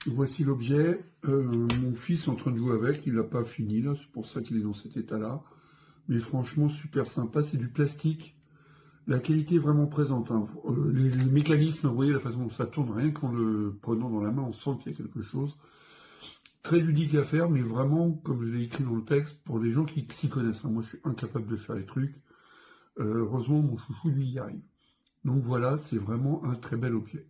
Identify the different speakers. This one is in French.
Speaker 1: Voici l'objet. Mon fils est en train de jouer avec, il l'a pas fini là, c'est pour ça qu'il est dans cet état-là. Mais franchement, super sympa, c'est du plastique. La qualité est vraiment présente, hein. Les mécanismes, vous voyez la façon dont ça tourne, rien qu'en le prenant dans la main, on sent qu'il y a quelque chose. Très ludique à faire, mais vraiment, comme je l'ai écrit dans le texte, pour les gens qui s'y connaissent, hein. Moi, je suis incapable de faire les trucs. Heureusement, mon chouchou, lui, y arrive. Donc voilà, c'est vraiment un très bel objet.